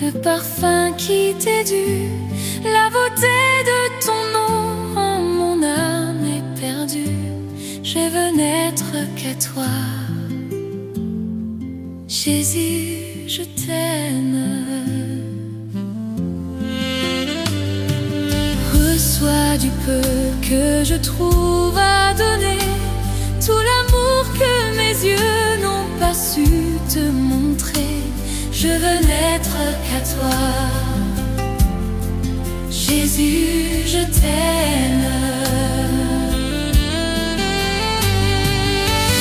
le parfum qui t'est dû, la beauté de ton nom. Oh, mon âme est perdue, je veux n'être qu'à toi. Jésus, je t'aime. Reçois du peu que je trouve à donner, tout l'amour que mes yeux n'ont pas su te montrer. Je veux n'être qu'à toi. Jésus, je t'aime.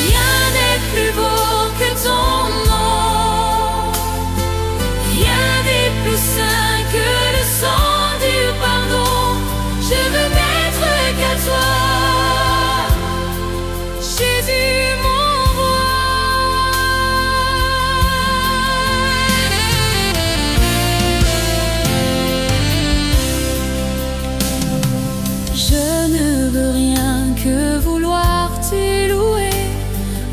Rien n'est plus beau que ton nom, rien n'est plus saint que le sang du pardon. Je veux n'être qu'à toi, Jésus mon roi. Je ne veux rien que vouloir t'élouer,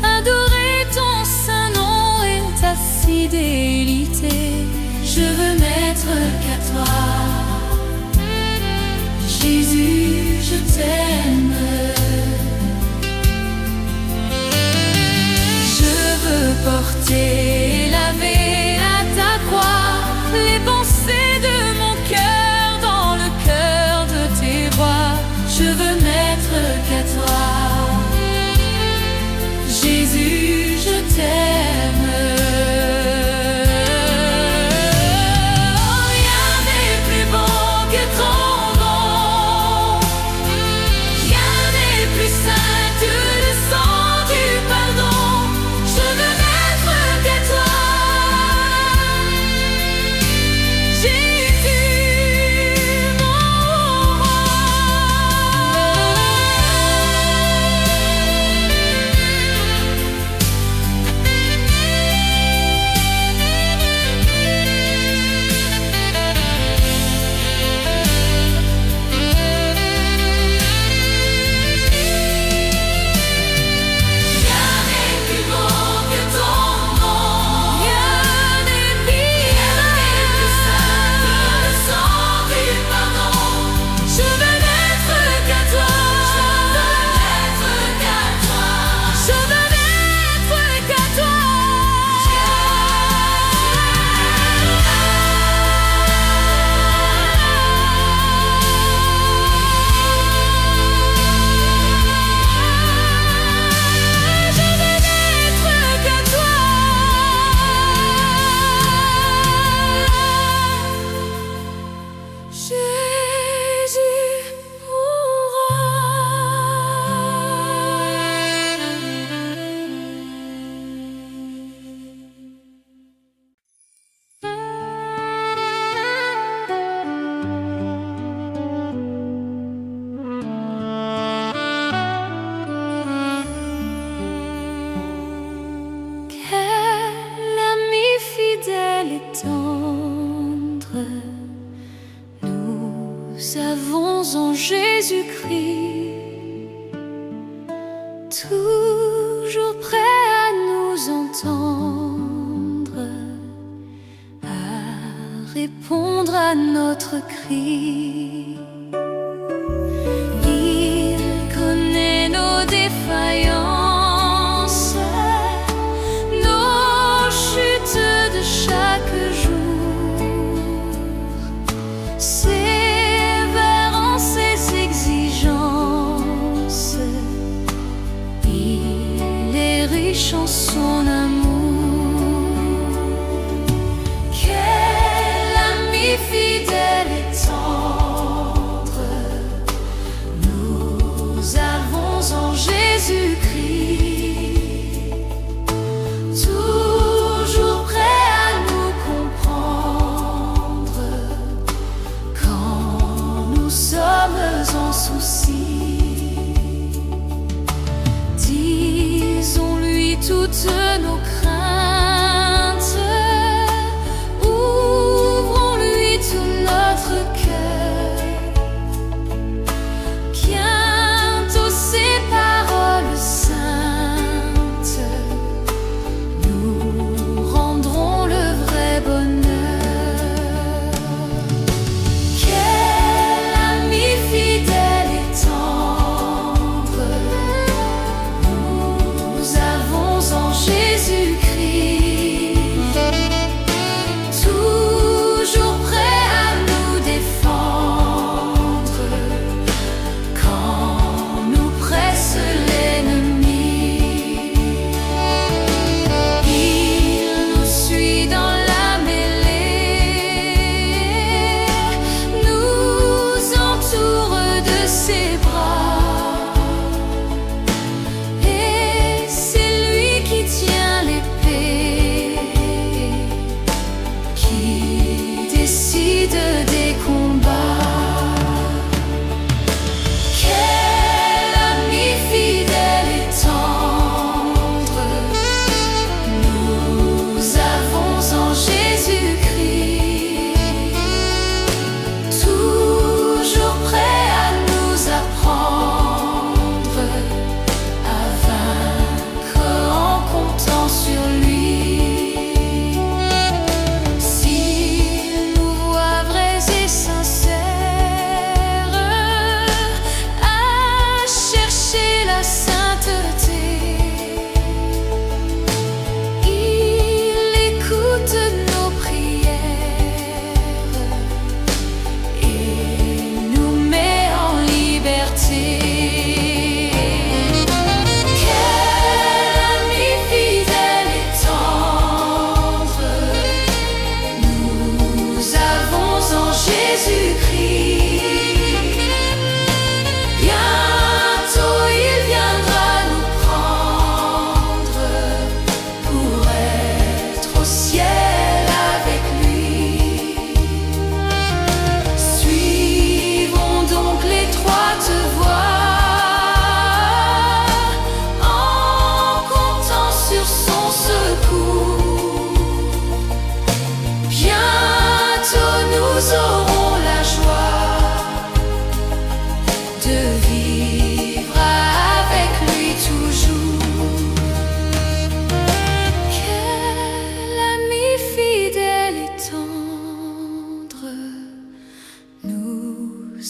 adorer ton saint nom et ta fidélité. Je veux n'être qu'à toi, Jésus, je t'aime. Je veux porter et laver à ta croix les pensées de mon cœur dans le cœur de tes rois. Je veux n'être qu'à toi, Jésus, je t'aime. Rien n'est plus beau que ton nom, rien n'est plus saint que le sang du pardon. Je veux n'être qu'à toi, Jésus mon roi. Rien n'est plus beau que ton nom, rien n'est plus saint que le sang du pardon. Je veux n'être qu'à toi, je veux n'être qu'à toi. Je veux n'être qu'à toi, Jésus mon roi. Quel ami fidèle et tendre nous avons en Jésus-Christ, toujours prêt à nous entendre, à répondre à notre cri. Il connaît nos défaillances, nos chutes de chaque jour, sévère en ses exigences. Il est riche en son amour. Quel ami fidèle et tendre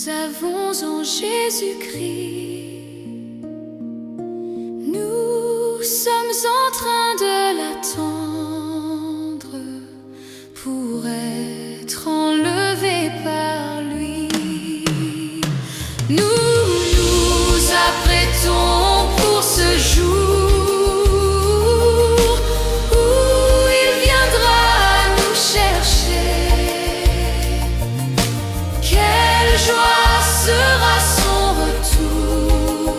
avons en Jésus-Christ. Nous sommes en train de l'attendre pour être enlevés par lui. Nous nous apprêtons pour ce jour où il viendra nous chercher. Quelle joie sera son retour.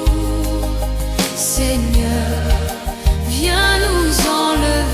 Seigneur, viens nous enlever.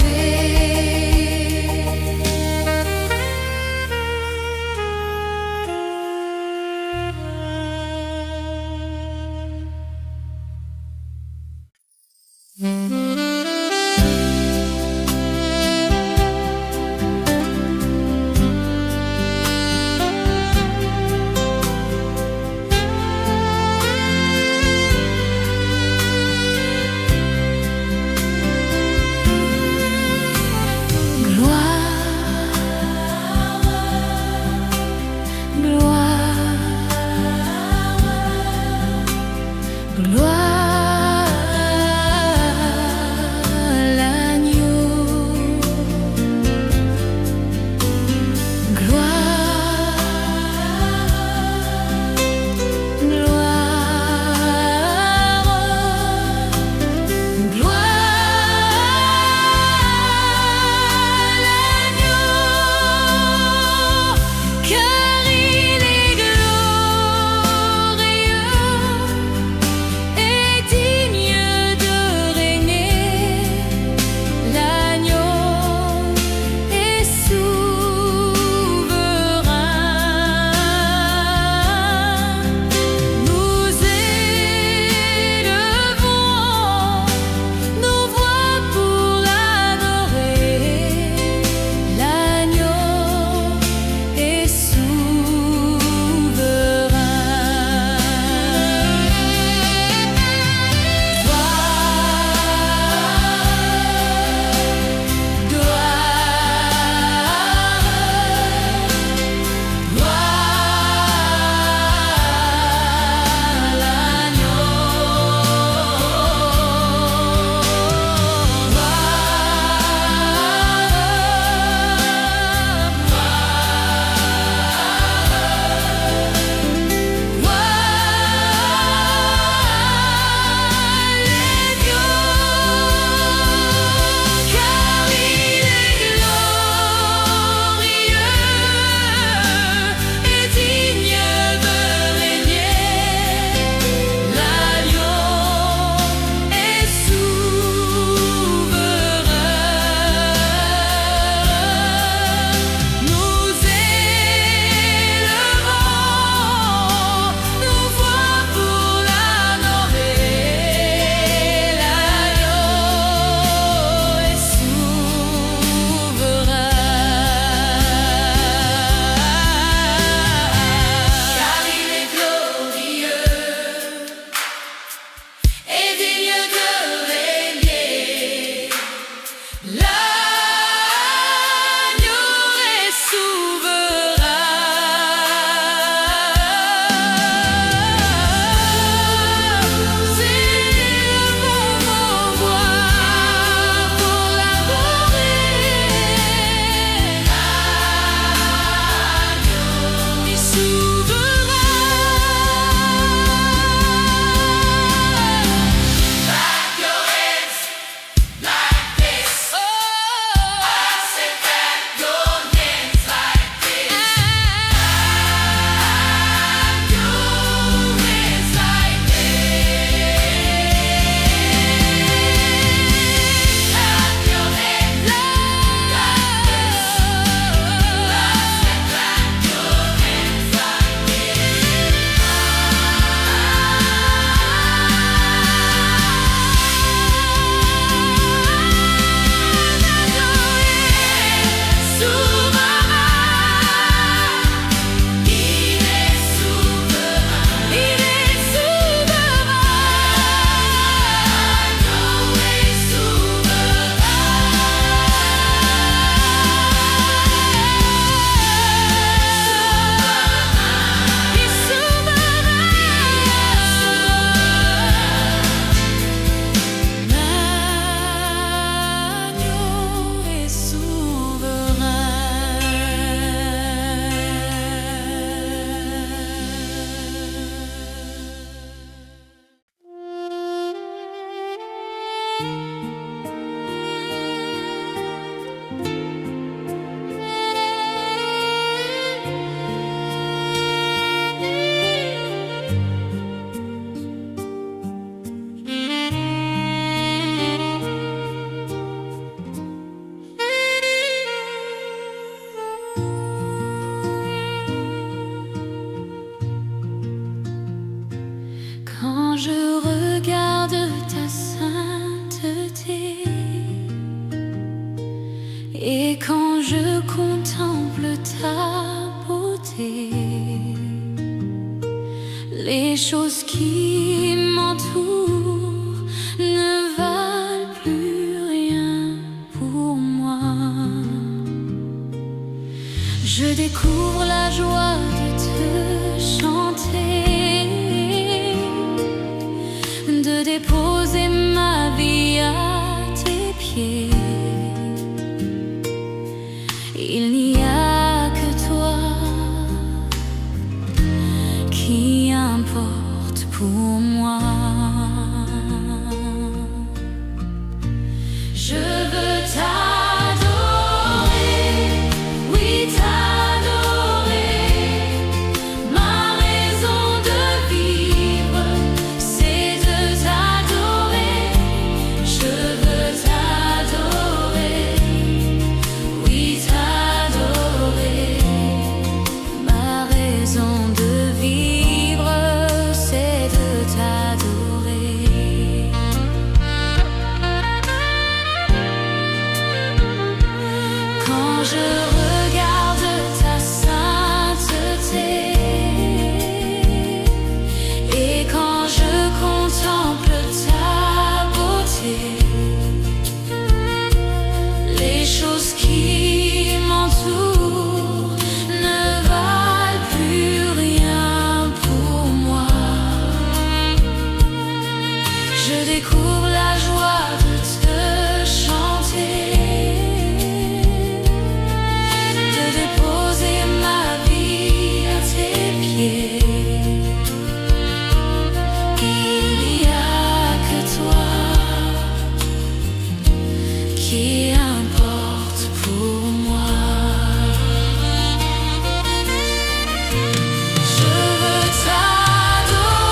Les choses qui m'entourent ne valent plus rien pour moi. Je découvre la joie de te chanter, de déposer ma vie à tes pieds. Il n'y a que toi qui importe pour moi. Je veux t'adorer, oui t'adorer. Ma raison de vivre, c'est de t'adorer. Je veux t'adorer, oui t'adorer. Ma raison de vivre, c'est de t'adorer. Quand je regarde ta sainteté et quand je contemple ta beauté, les choses qui m'entourent ne valent plus rien pour moi. Je découvre la joie de te chanter, de déposer ma vie à tes pieds. Il n'y a que toi qui importe pour moi. Je veux t'adorer,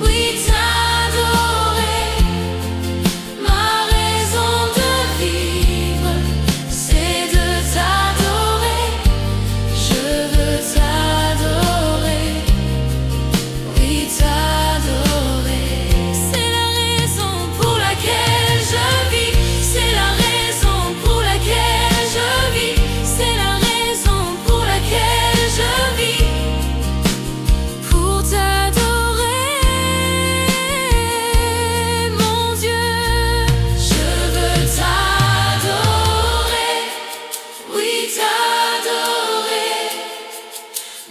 oui t'adorer. Ma raison de vivre, c'est de t'adorer. Je veux t'adorer, oui t'adorer. C'est la raison pour laquelle je vis. C'est la raison pour laquelle je vis. C'est la raison pour laquelle je vis. Pour t'adorer, mon Dieu. Je veux t'adorer, oui t'adorer.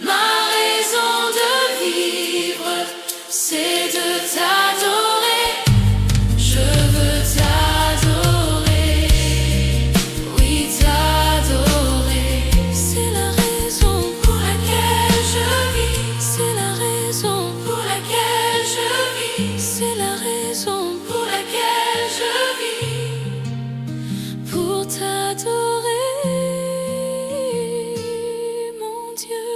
Ma raison de vivre, c'est de t'adorer. Je veux t'adorer, oui t'adorer. C'est la raison pour laquelle je vis. C'est la raison pour laquelle je vis. C'est la raison pour laquelle je vis. Pour t'adorer, mon Dieu.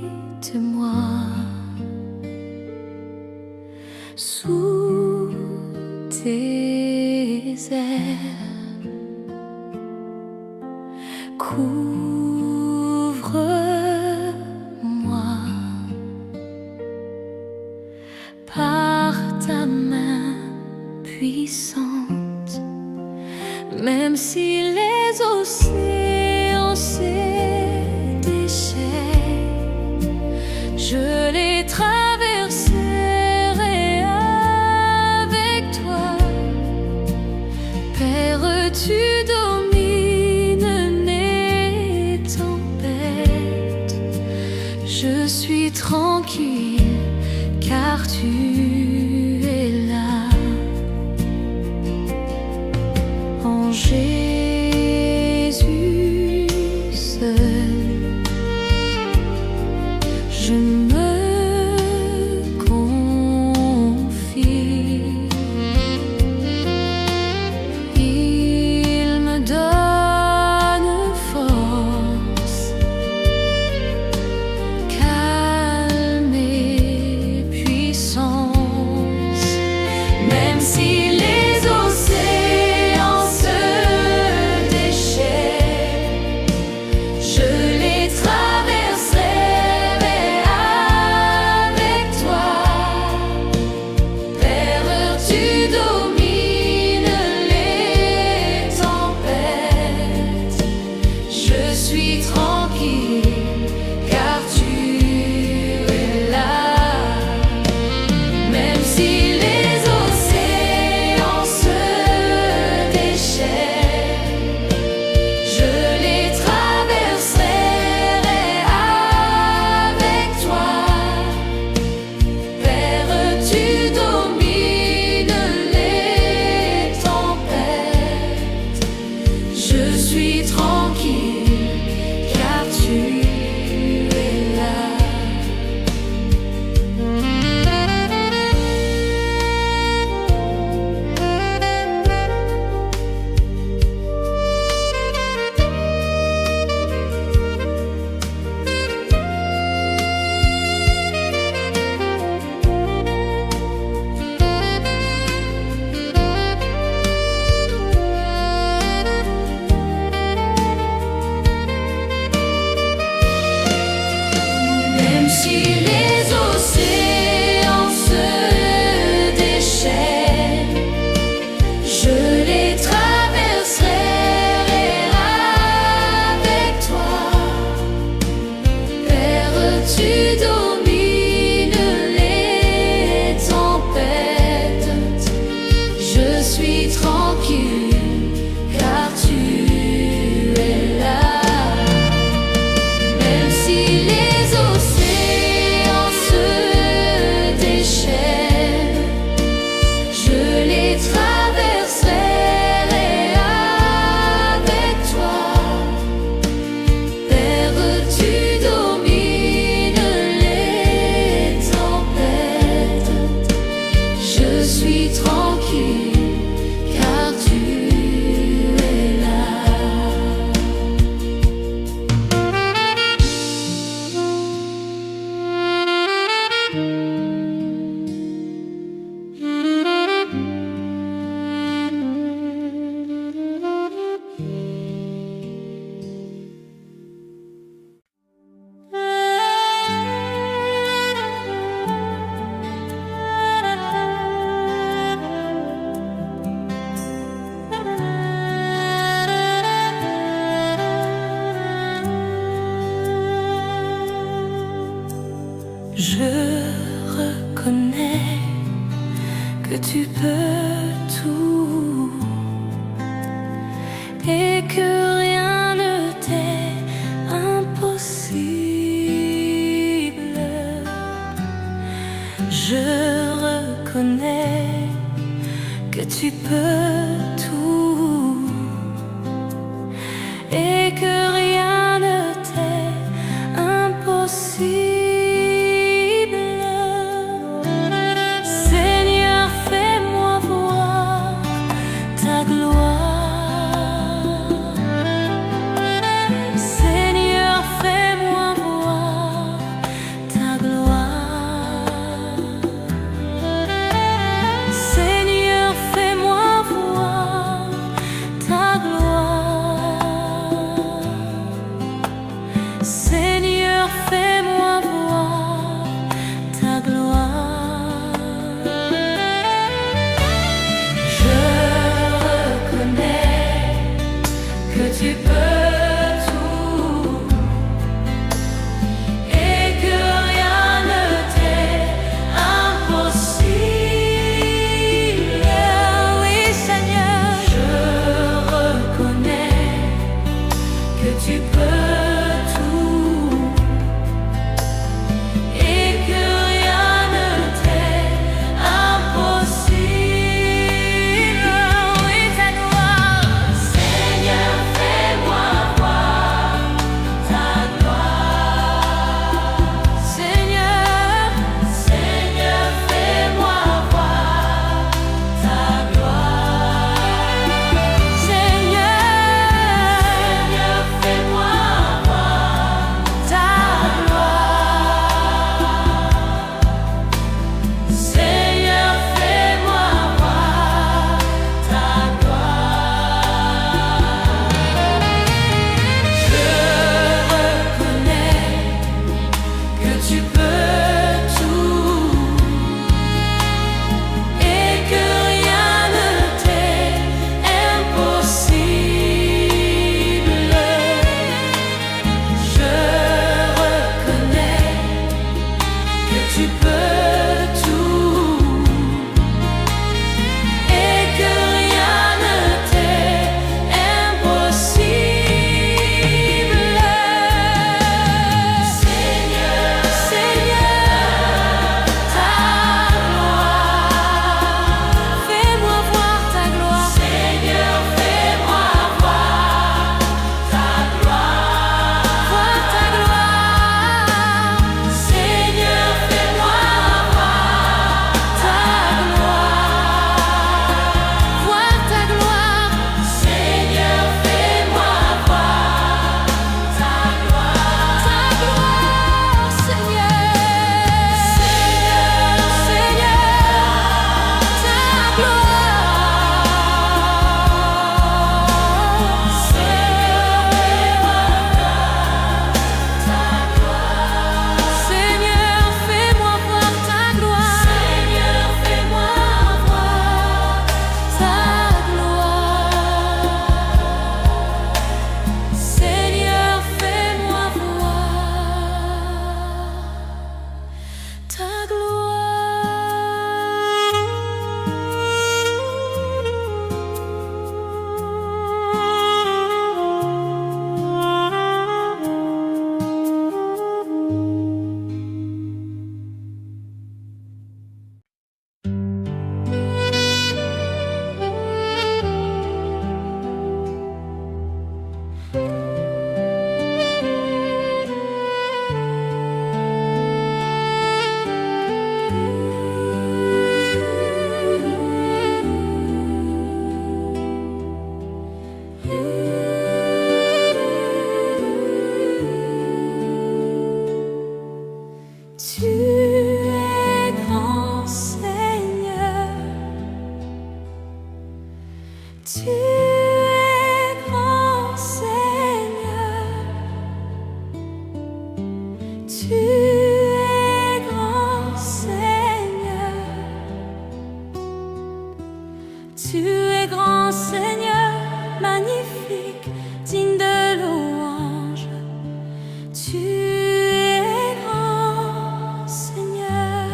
Abrite-moi sous tes ailes, couvre-moi par ta main puissante. Même si les océans se déchaînent, je les traverserai avec toi. Père, tu domines les tempêtes. Je suis tranquille car tu es là. En Jésus seul, je me confie. reconnais que tu peux tout et que rien ne t'est impossible. Je reconnais que tu peux tout et que rien ne t'est impossible. Seigneur, fais-moi voir ta gloire. Seigneur, fais-moi voir ta gloire. Seigneur, fais-moi voir ta gloire. Seigneur, fais-moi voir ta gloire. Je reconnais que tu peux tout et que rien ne t'est impossible. Oui, Seigneur, je reconnais que tu peux tout et que rien ne t'est impossible. Oui, ta gloire. Seigneur, fais-moi voir ta gloire. Seigneur, Seigneur, fais-moi voir ta gloire. Seigneur, fais-moi voir ta gloire. Seigneur, fais-moi voir ta gloire. Je reconnais que tu peux tout et que rien ne t'est impossible. Je reconnais que tu peux tout et que rien ne t'est impossible. Seigneur, Seigneur, ta gloire. Fais-moi voir ta gloire. Seigneur, fais-moi voir ta gloire. Voir ta gloire. Seigneur, fais-moi voir ta gloire. Voir ta gloire. Seigneur, fais-moi voir ta gloire. Ta gloire, Seigneur. Seigneur, ta gloire. Seigneur, fais-moi voir ta gloire. Seigneur, fais-moi voir ta gloire. Seigneur, fais-moi voir ta Tu es grand, Seigneur. Tu es grand, Seigneur. Tu es grand, Seigneur. Tu es grand, Seigneur, magnifique, digne de louange. Tu es grand, Seigneur.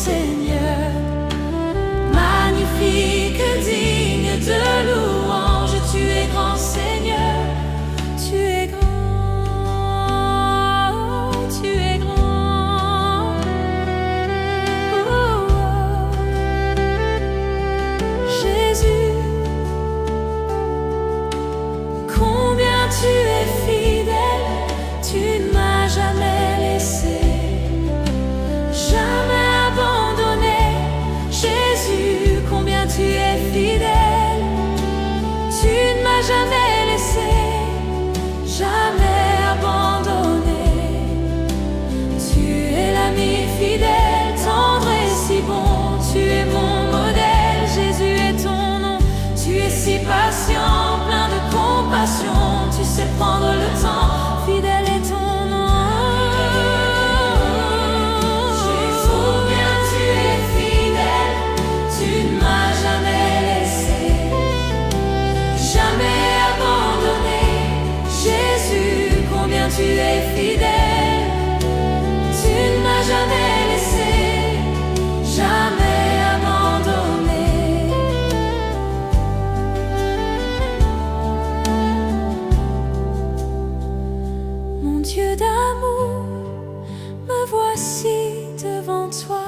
Seigneur. Magnifique, digne de louange, tu es grand, Seigneur. Tu es grand, tu es grand. Oh, oh. Jésus, combien tu es fidèle, tu ne m'as jamais laissé, jamais abandonné. Jésus, combien tu es fidèle, tu ne m'as jamais laissé, jamais abandonné. Tu es l'ami fidèle, tendre et si bon, tu es mon modèle. Jésus est ton nom, tu es si patient, plein de compassion, tu sais prendre le temps, fidèle est ton nom. Jésus, combien tu es fidèle, tu ne m'as jamais laissé, jamais abandonné. Jésus, combien tu es fidèle, tu ne m'as jamais laissé, jamais abandonné. Mon Dieu d'amour, me voici devant toi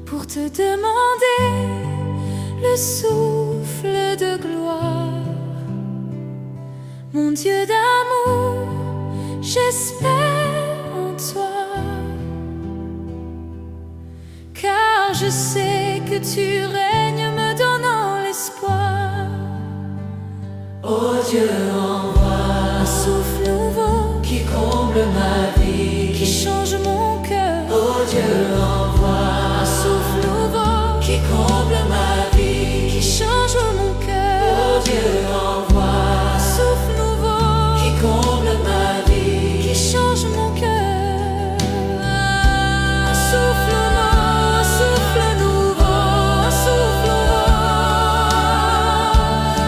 pour te demander le souffle de gloire. Mon Dieu d'amour, j'espère en toi, car je sais que tu règnes me donnant l'espoir. Oh Dieu, envoie un souffle nouveau qui comble ma vie, qui change mon cœur. Oh Dieu, envoie un souffle nouveau qui comble ma vie, qui change mon cœur. Oh Dieu, envoie un souffle nouveau qui comble ma vie, qui change mon cœur. Un souffle nouveau, un souffle nouveau.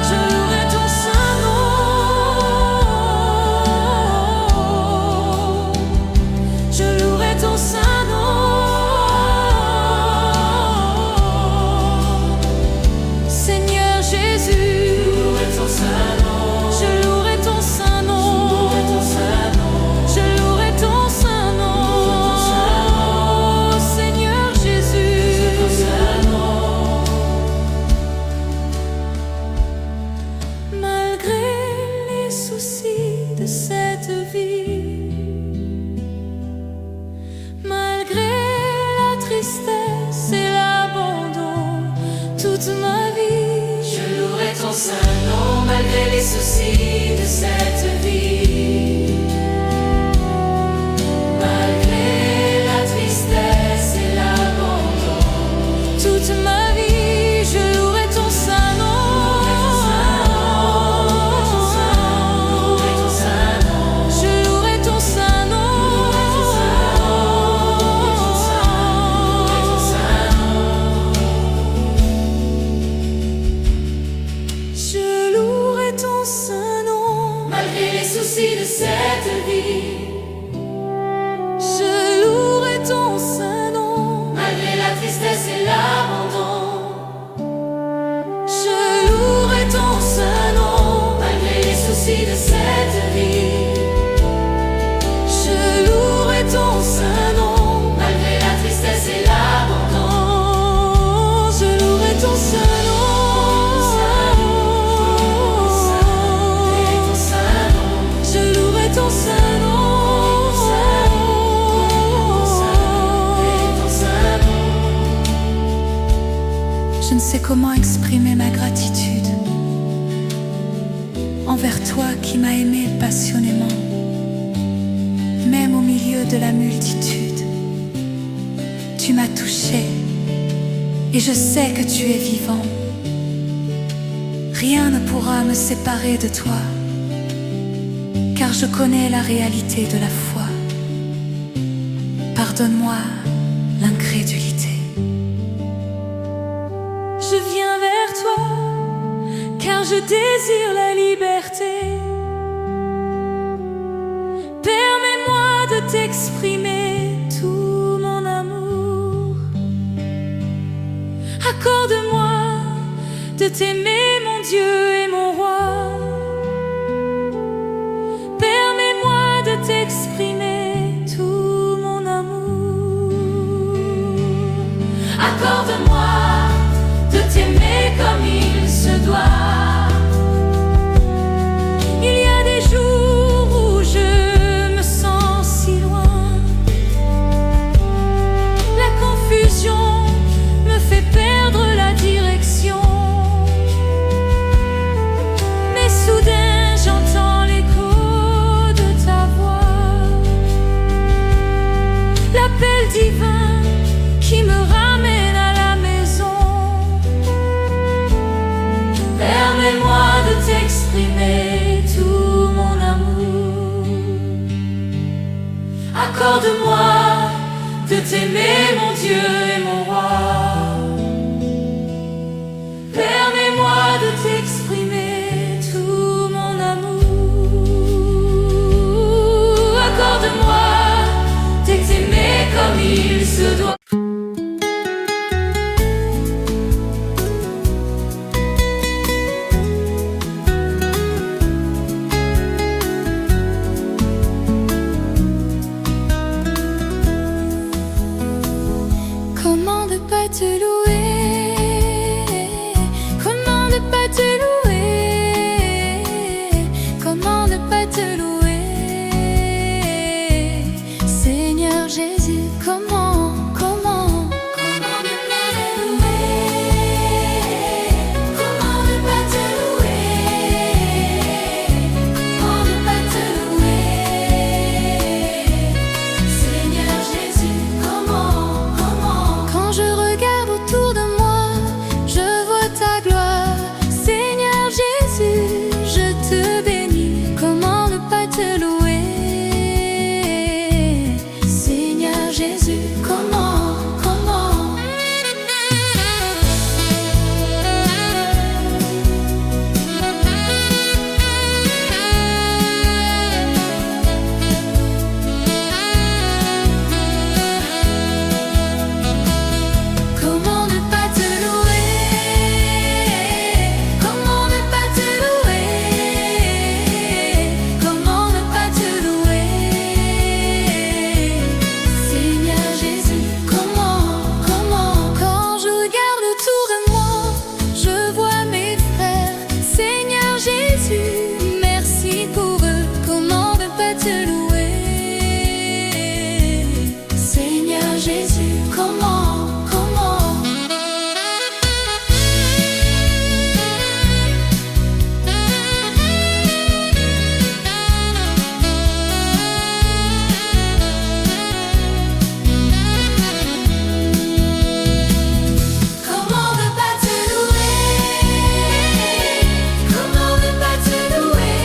Je louerai ton saint nom. Je louerai ton saint nom. Seigneur Jésus, je louerai ton saint nom. Je louerai ton saint nom. Je louerai ton saint nom. Seigneur Jésus, malgré les soucis de cette vie, malgré la tristesse et l'abandon, toute ma vie, je louerai ton saint nom, malgré les soucis de cette vie, malgré la tristesse et l'abandon, toute ma vie, je louerai ton saint nom. Je louerai ton saint nom. Je louerai ton saint nom, malgré les soucis de cette vie. Je louerai ton saint nom, malgré la tristesse et l'abandon. Je louerai ton saint nom, malgré les soucis de cette vie. Je louerai ton saint nom, malgré la tristesse et l'abandon. Je louerai ton saint nom. Je louerai ton saint nom. Je ne sais comment exprimer ma gratitude envers toi qui m'as aimé passionnément, même au milieu de la multitude. Tu m'as touché et je sais que tu es vivant. Rien ne pourra me séparer de toi, car je connais la réalité de la foi. Pardonne-moi l'incrédulité. Je viens vers toi, car je désire la liberté. Permets-moi de t'exprimer tout mon amour. Accorde-moi de t'aimer, mon Dieu et mon roi. Permets-moi de t'exprimer tout mon amour. Accorde-moi de t'aimer comme il se doit. Il y a des jours où je me sens si loin. La confusion me fait perdre la direction. Mais soudain j'entends l'écho de ta voix, l'appel divin qui me ramène à la maison. Permets-moi de t'exprimer tout mon amour. Accorde-moi de t'aimer, mon Dieu et mon roi. Permets-moi de t'exprimer tout mon amour. Accorde-moi de t'aimer comme il se doit. Comment ne pas te louer? Comment ne pas te louer? Comment ne pas te louer? Seigneur Jésus, comment ne pas te louer? Comment ne pas te louer? Comment ne pas te louer? Seigneur Jésus, comment? Quand je regarde autour de moi, je vois ta gloire. Seigneur Jésus, je te bénis. Comment ne pas te louer? Seigneur Jésus, comment? Comment ne pas te louer? Comment ne pas te louer? Comment ne pas te louer? Seigneur Jésus, comment? Quand je regarde autour de moi, je vois mes frères. Seigneur Jésus, merci pour eux. Comment ne pas te louer? Seigneur Jésus, comment? Comment ne pas te louer? Comment ne pas te louer?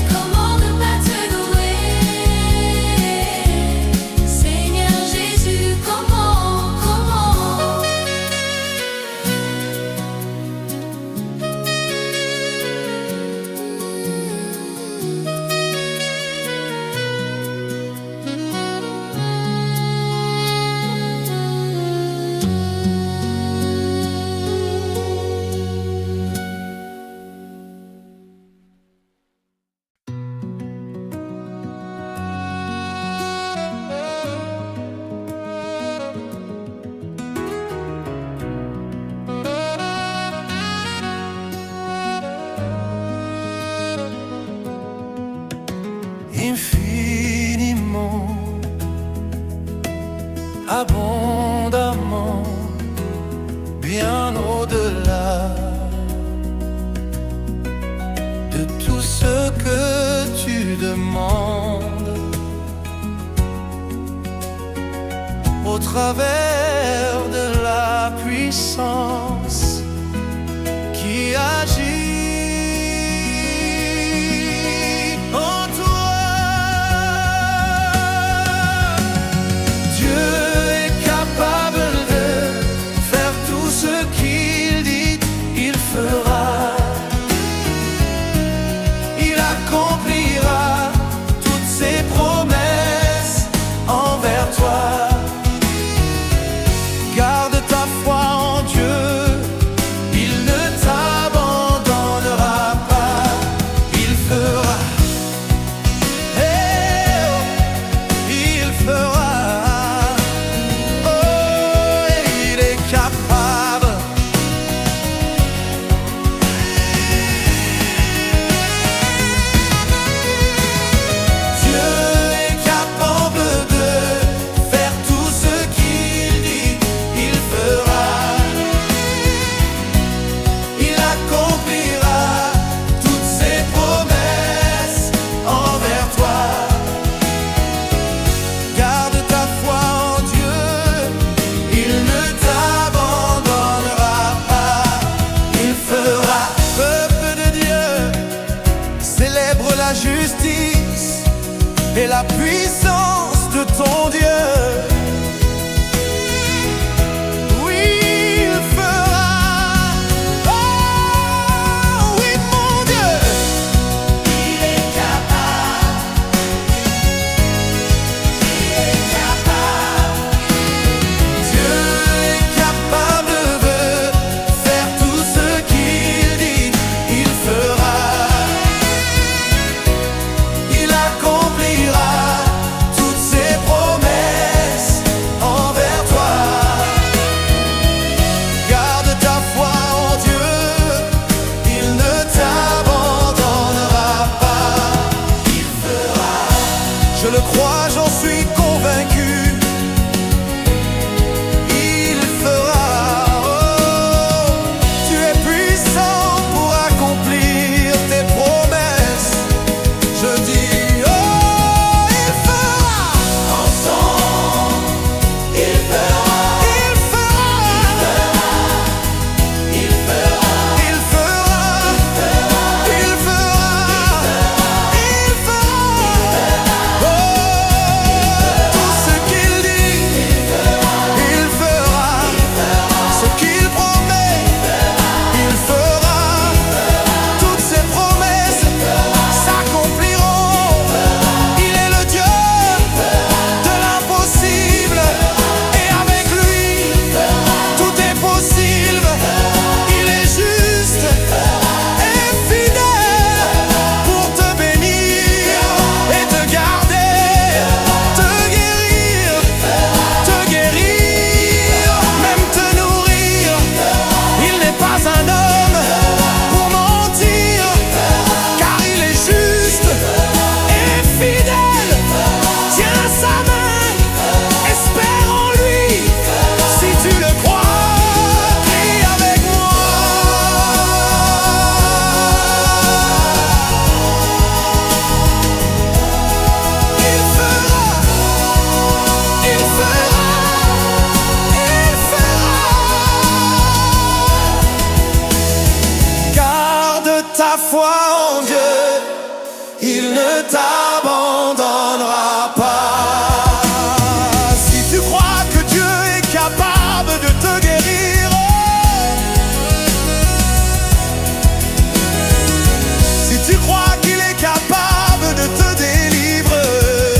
Comment ne pas te louer? Seigneur Jésus, comment? Infiniment, abondamment, bien au-delà de tout ce que tu demandes, au travers de la puissance qui agit en toi. Dieu est capable de faire tout ce qu'il dit, il fera. Il accomplira toutes ses promesses envers toi. Garde ta et la puissance de ton Dieu. Je le crois, j'en suis convaincu. Il fera. Oh, tu es puissant pour accomplir tes promesses. Je dis, oh, il fera. Ensemble, il fera. Il fera. Il fera. Il fera. Il fera. Il fera. Tout ce qu'il dit, il fera. Ce qu'il promet, il fera. Toutes ses promesses s'accompliront. Il est le Dieu de l'impossible, et avec lui tout est possible. Il est juste et fidèle pour te bénir et te garder, te guérir, même te nourrir. Il n'est pas un homme pour mentir, car il est juste et fidèle. Tiens sa main, espère en lui. Si tu le crois, crie avec moi. Il fera, il fera, il fera. Garde ta foi en Dieu, il ne t'abandonnera pas. Si tu crois que Dieu est capable de te guérir, si tu crois qu'il est capable de te délivrer,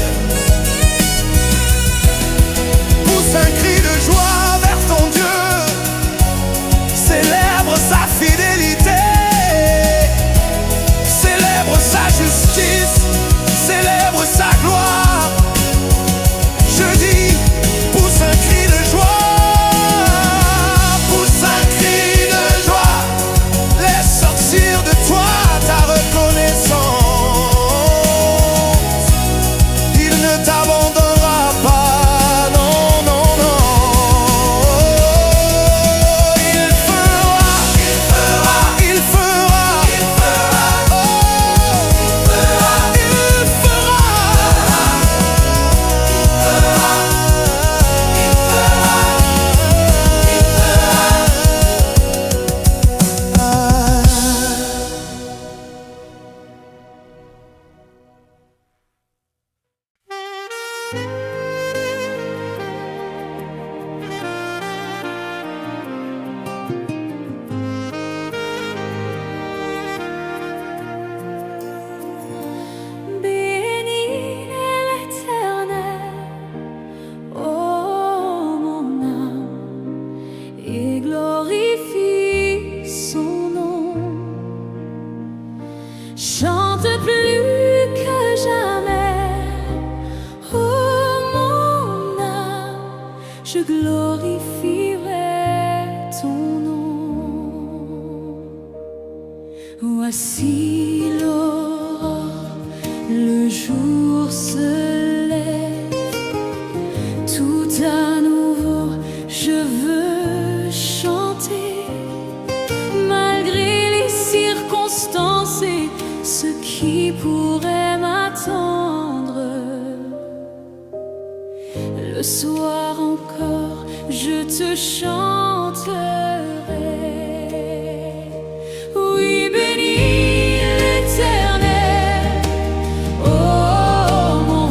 pousse un cri de joie vers ton Dieu, célèbre sa fidélité, célèbre sa justice, célèbre sa gloire. Je dis, pousse un cri de joie, pousse un cri de joie. Laisse sortir de toi ta reconnaissance. Il ne t'abandonnera pas, non, non, non. Il fera, il fera, il fera, il fera. Oh, il fera. Bénis l'Éternel, ô mon âme, et glorifie son nom. Chante plus que jamais, ô mon âme, je glorifierai ton nom. Voici l'aurore, le jour se lève, tout à nouveau je veux chanter, malgré les circonstances et ce qui pourrait m'attendre. Le soir encore, je te chanterai. Oui, bénis l'Éternel, ô mon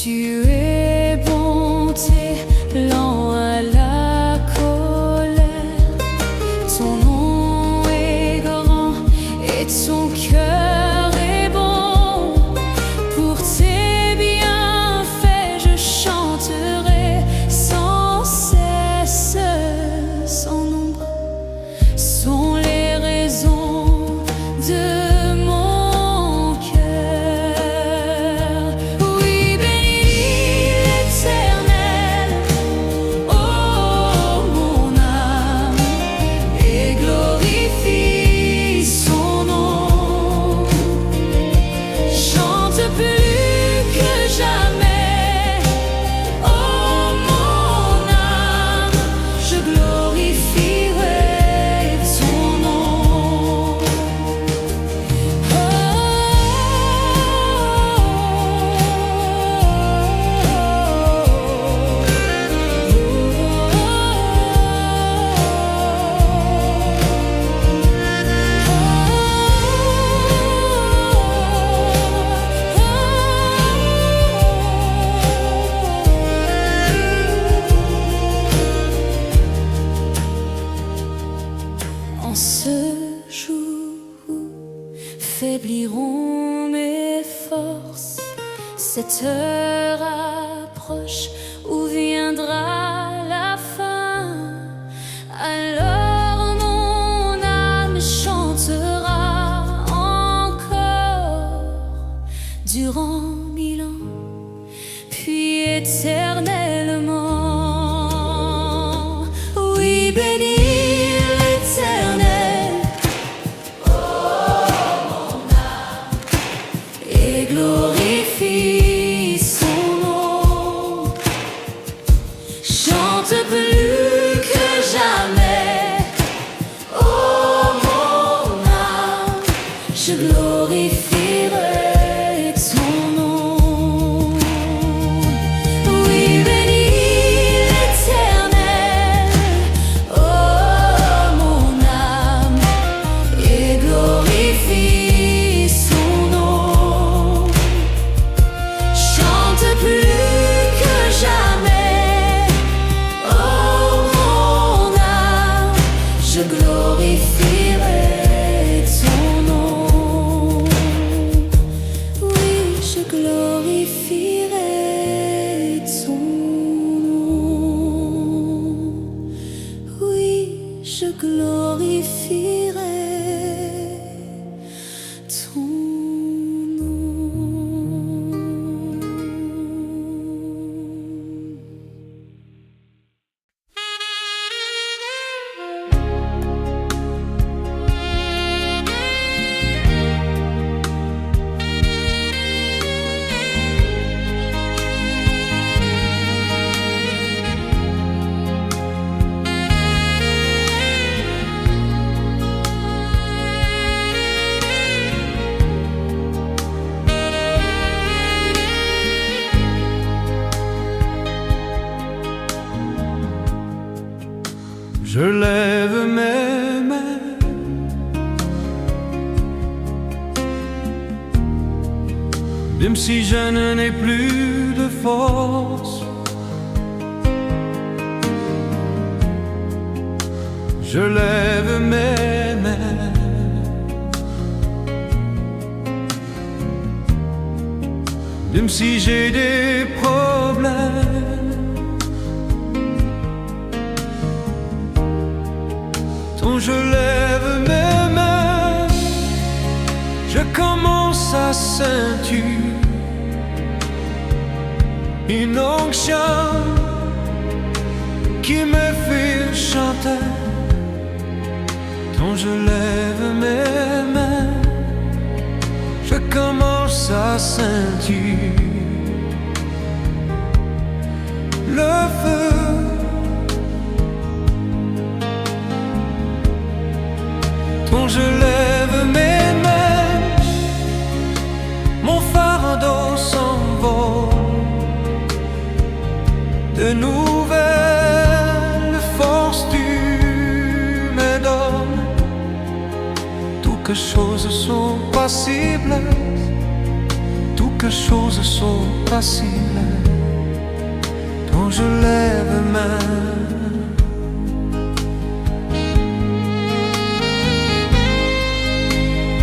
Tu es bonté, lent à la colère. Ton nom est grand et ton cœur est bon. Pour tes bienfaits, je chanterai sans cesse. Sans nombre sont les raisons de mon cœur. Oui, bénis l'Éternel, oh mon âme, et glorifie son nom. Chante plus que jamais, oh mon âme, je glorifierai son nom. En ce jour où faibliront mes forces, cette heure approche où viendra la fin. Alors mon âme chantera encore durant 1000 ans, puis éternellement. Oui, bénis l'Éternel, et glorifie son nom. Chante plus que jamais, oh mon âme, je glorifierai son nom. Oui, bénis l'Éternel, oh mon âme, et glorifie son nom. Chante plus que jamais, oh mon âme, je glorifierai son nom. Oui, je glorifierai son nom. Oui, je glorifierai ton nom. Je lève mes mains, même si je n'ai plus de force. Je lève mes mains, même si j'ai des problèmes. Quand je lève mes mains, je commence à sentir une onction qui me fait chanter. Quand je lève mes mains, je commence à sentir le feu. Quand je lève mes mains, mon fardeau s'envole. De nouvelles forces tu me donnes. Toutes choses sont possibles, toutes toutes choses sont possibles quand je lève main.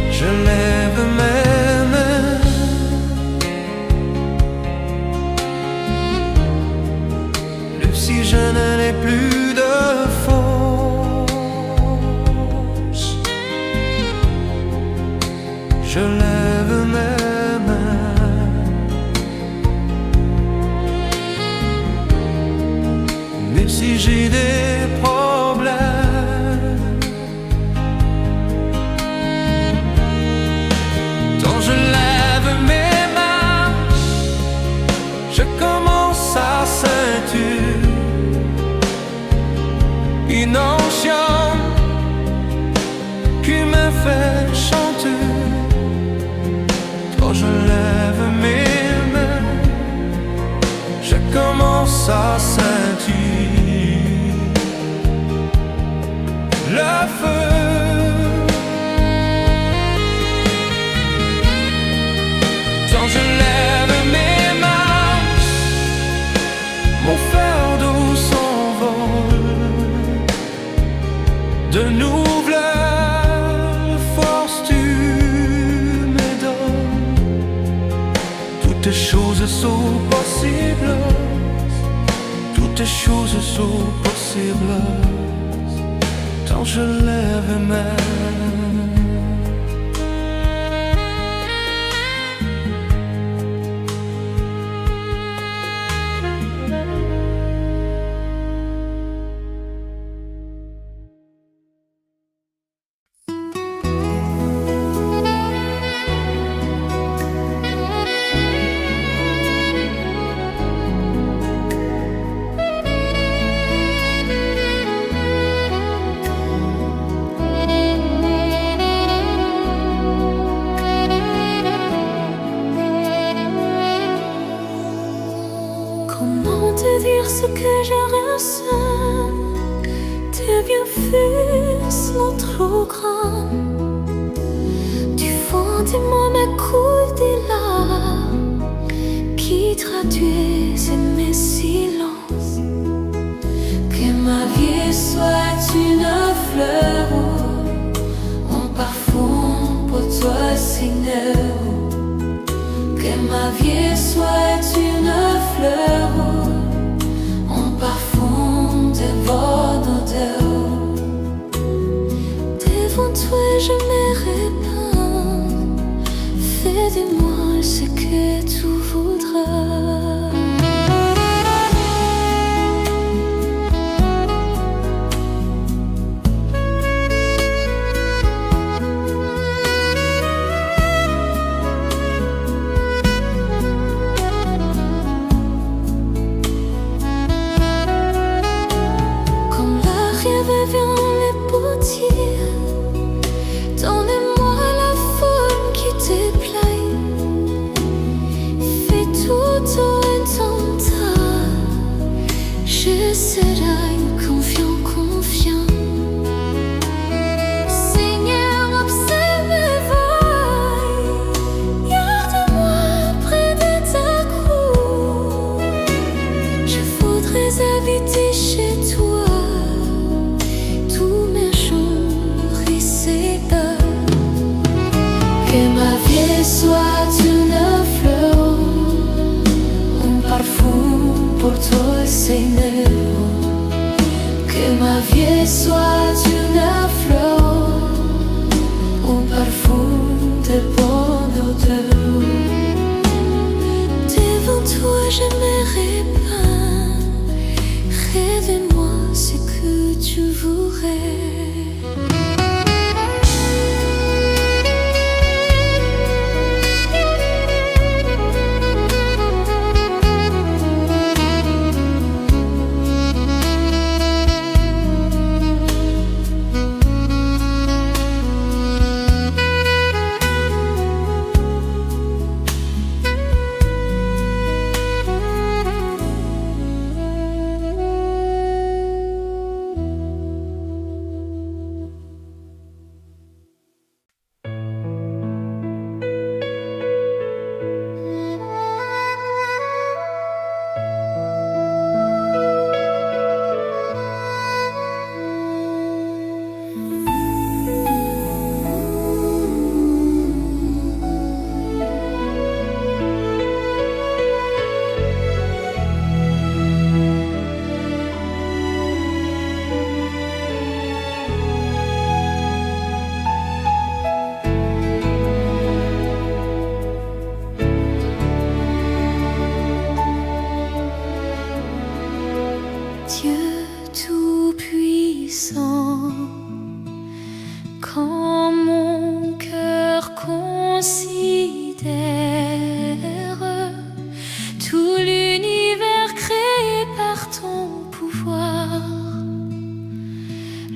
Je lève mes mains. Même si je n'ai plus de force, je lève mes mains. Même si j'ai des problèmes, quand je lève mes mains, je commence à sentir une onction qui me fait chanter. Quand je lève mes mains, je commence à sentir le feu. Quand je lève mes mains, mon fardeau s'envole. De nouvelles forces tu me donnes. Toutes choses sont possibles. Toutes choses sont possibles quand je lève mes mains. Comment te dire ce que je ressens? Tes bienfaits sont trop grands. Du fond de moi m'écoule des larmes qui traduisent mes silences. Que ma vie soit une fleur, un parfum pour toi, Seigneur. Que ma vie soit une fleur, un parfum de bonne odeur. Devant toi je me répands. Fais de moi ce que tu voudras. Donnez-moi la forme qui te plaît. Fais tout en ton temps. Je serai confiant, confiant. Seigneur, observe mes voies. Garde-moi près de ta croix. Je voudrais habiter chez toi. Que ma vie soit une fleur, un parfum pour toi, Seigneur. Que ma vie soit une fleur, un parfum de bonne odeur. Devant toi je me répands. Révèle-moi ce que tu voudrais.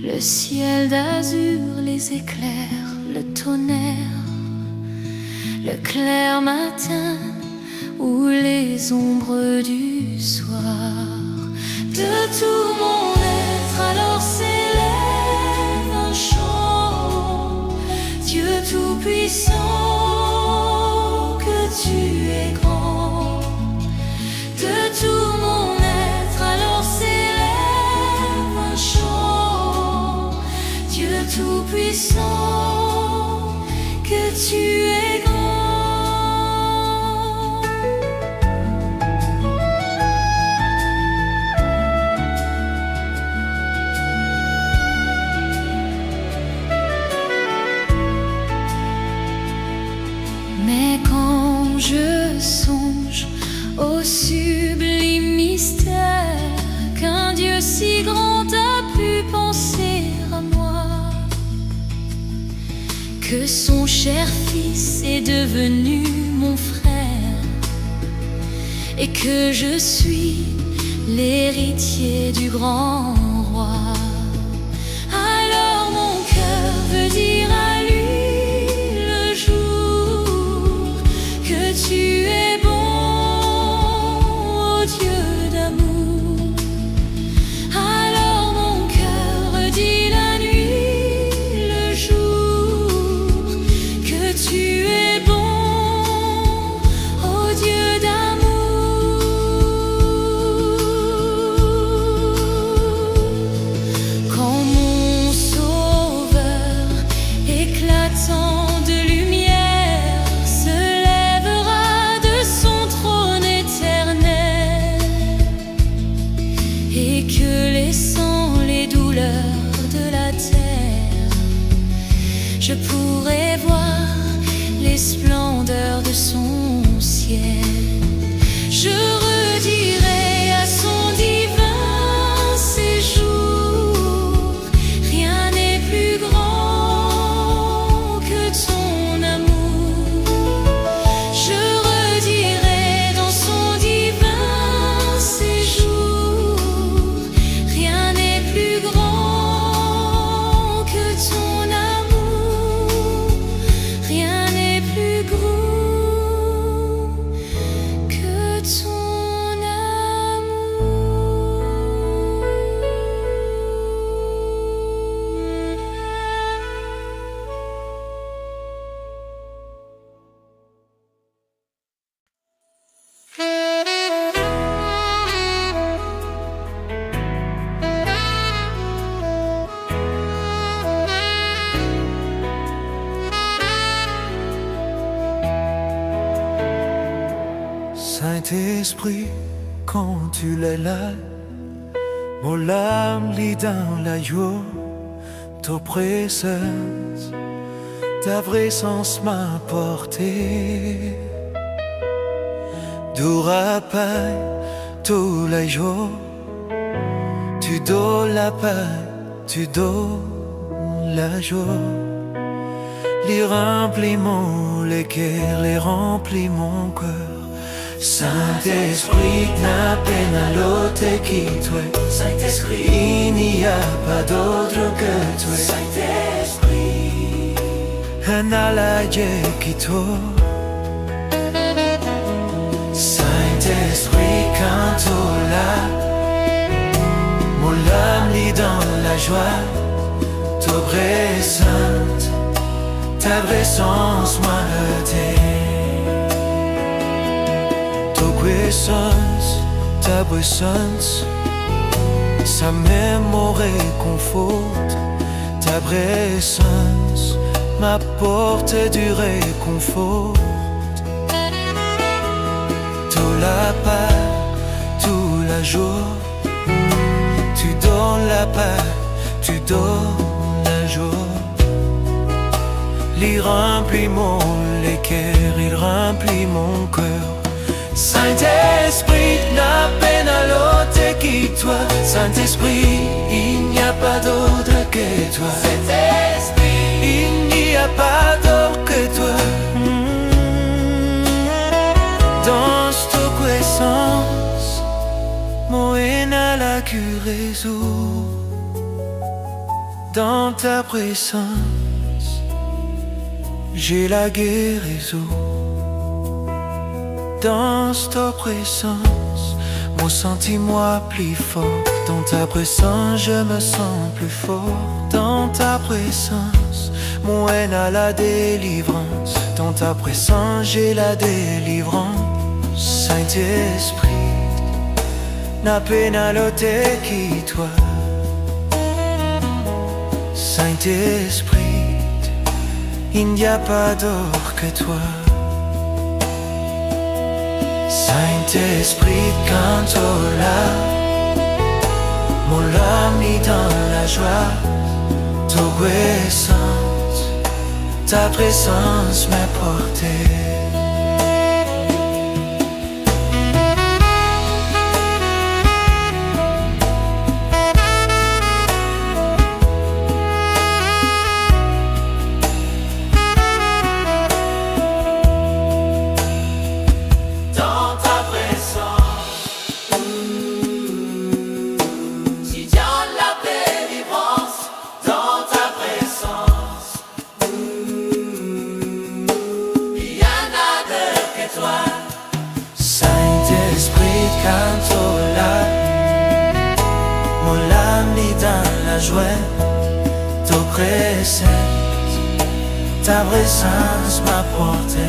Le ciel d'azur, les éclairs, le tonnerre, le clair matin ou les ombres du soir. De tout mon être alors s'élève un chant. Dieu tout-puissant, que tu es grand. De tout mon être alors s'élève un chant. Dieu tout-puissant, que tu es grand. Mais quand je songe au sublime mystère qu'un Dieu si grand a pu penser à moi, que son cher fils est devenu mon frère et que je suis l'héritier du grand roi, alors mon cœur veut dire à lui le jour que tu es bon, ô Dieu d'amour. Alors mon cœur dit la nuit, le jour, que tu es bon, ô Dieu d'amour. Quand mon sauveur éclatant de lumière se lèvera de son trône éternel et que laissant les douleurs de la terre, je pourrai voir les splendeurs de son ciel, je redirai à son divin séjour, rien n'est plus grand que ton amour. Je redirai dans son divin séjour, rien n'est plus grand que ton amour, rien n'est plus grand que ton amour. Saint-Esprit, quand tu l'es là, mon âme lit dans la joie, ta présence, ta présence m'a porté. Du rappel tous les jours, tu donnes la paix, tu donnes la joie. Les remplis les cœurs, les remplis mon cœur. Saint-Esprit, n'a peine à l'autre qui toi. Saint-Esprit, il n'y a pas d'autre que toi. Saint-Esprit, un allié qui toi. Saint-Esprit, quand tu l'as, mon âme lit dans la joie. Ta présence, ta présence m'a ta présence, sa mémoire réconforte. Ta présence m'apporte du réconfort. Tout la paix, tout la joie, tu donnes la paix, tu donnes la joie. Il remplit les cœurs, il remplit mon cœur. Saint-Esprit, n'a peine à l'autre qui toi. Saint-Esprit, il n'y a pas d'autre que toi. Saint-Esprit, il n'y a pas d'autre que toi. Dans ta puissance, mon haine à la curaison. Dans ta présence, j'ai la guérison. Dans ta présence, mon sentiment plus fort. Dans ta présence, je me sens plus fort. Dans ta présence, mon haine a la délivrance. Dans ta présence, j'ai la délivrance. Saint-Esprit, n'a pénalité qui toi. Saint-Esprit, il n'y a pas d'autre que toi. Saint-Esprit, quand tu es là, mon âme est dans la joie. Ta présence m'a porté. Saint-Esprit, quand tu es là, mon âme est dans la joie. Ta présence m'a porté.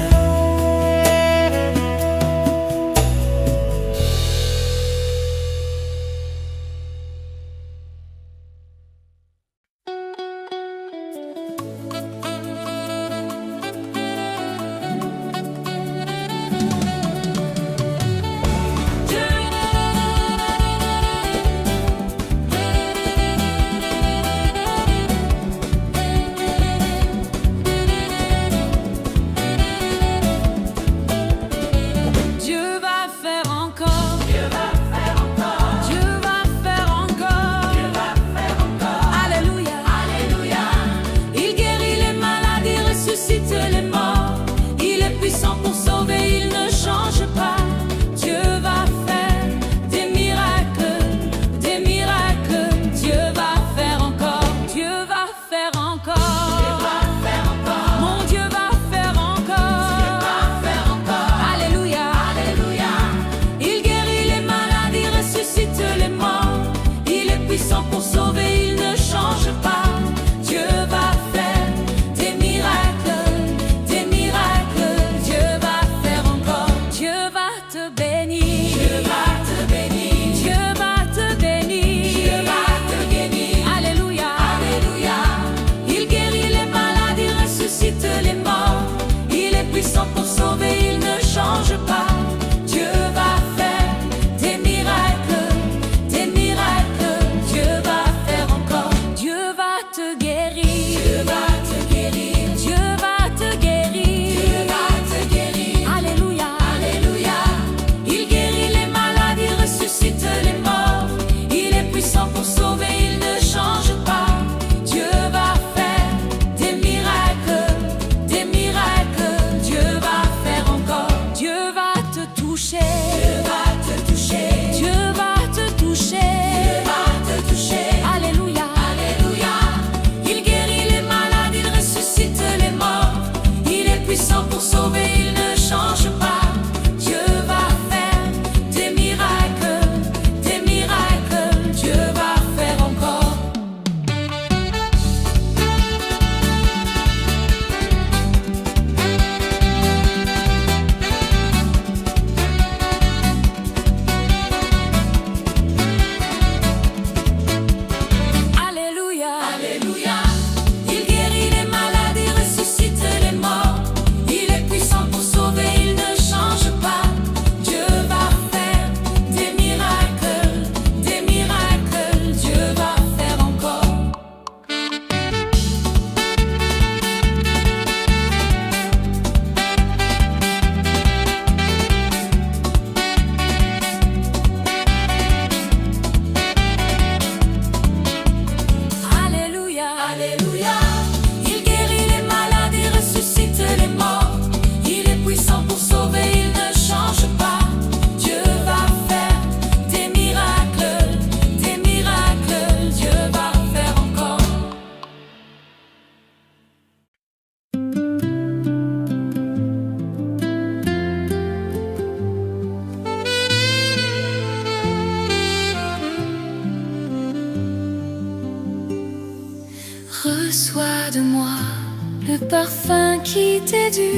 le parfum qui t'est dû,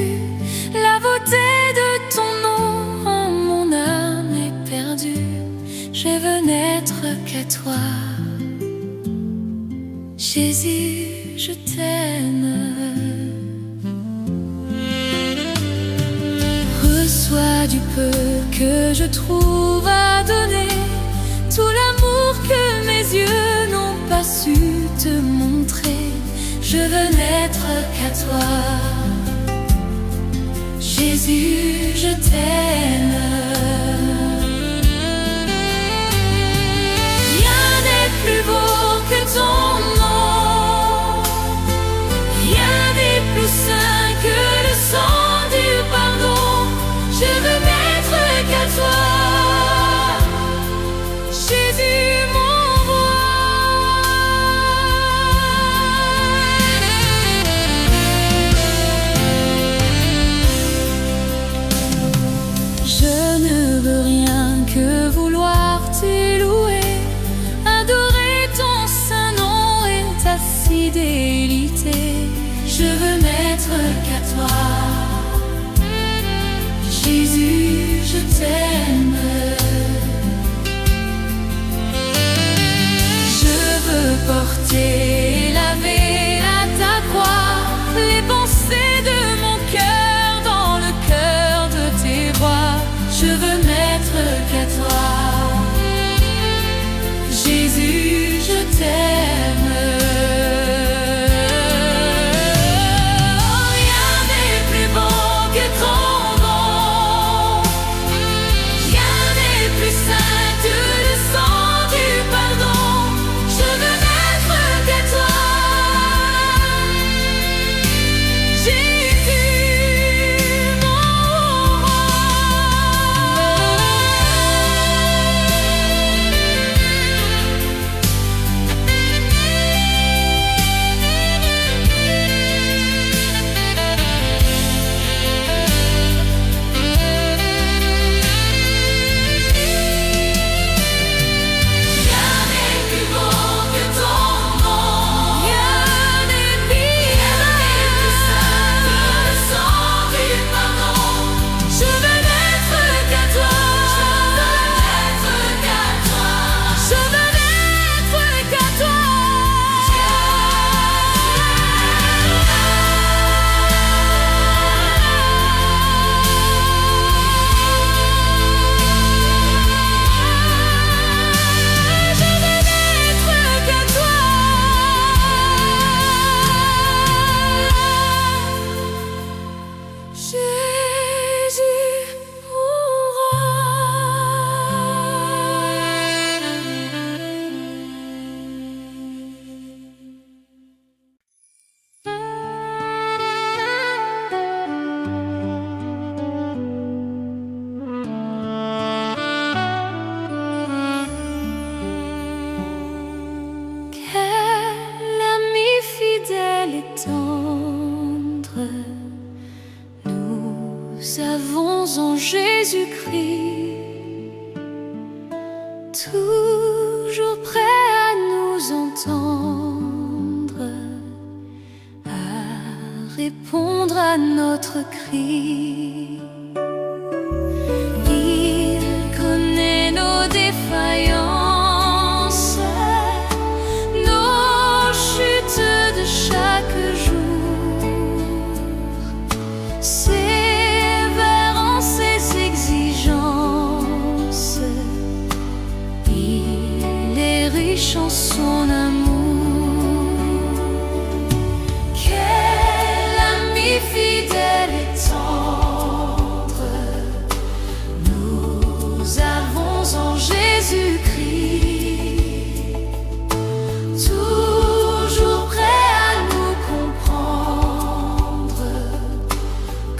la beauté de ton nom en mon âme est perdue. Je veux n'être qu'à toi, Jésus, je t'aime. Reçois du peu que je trouve à donner, tout l'amour que mes yeux n'ont pas su te montrer. Je veux n'être qu'à toi, Jésus, je t'aime. Rien n'est plus beau que ton nom, rien n'est plus saint que le sang du pardon. Je veux n'être qu'à toi, Jésus, mon roi. Je ne veux rien que vouloir te louer, adorer ton saint nom et ta fidélité. Je veux n'être qu'à toi, Jésus, je t'aime. Je veux porter, laver à ta croix les pensées de mon cœur dans le cœur de tes rois. Je veux n'être qu'à toi, Jésus, je t'aime. Rien n'est plus beau que ton nom, rien n'est plus saint que le sang du pardon. Je veux n'être qu'à toi, Jésus, mon roi. Rien n'est plus beau que ton nom, rien n'est plus saint que le sang du pardon. Je veux n'être qu'à toi, je veux n'être qu'à toi, je veux n'être qu'à toi. Je veux n'être qu'à toi, Jésus, mon Quel ami fidèle et tendre nous avons en Jésus-Christ, toujours prêt à nous entendre, à répondre à notre cri. Il connaît nos défaillances, nos chutes de chaque jour, sévère en ses exigences. Il est riche en son amour. Quel ami fidèle et tendre nous avons en Jésus-Christ, toujours prêt à nous comprendre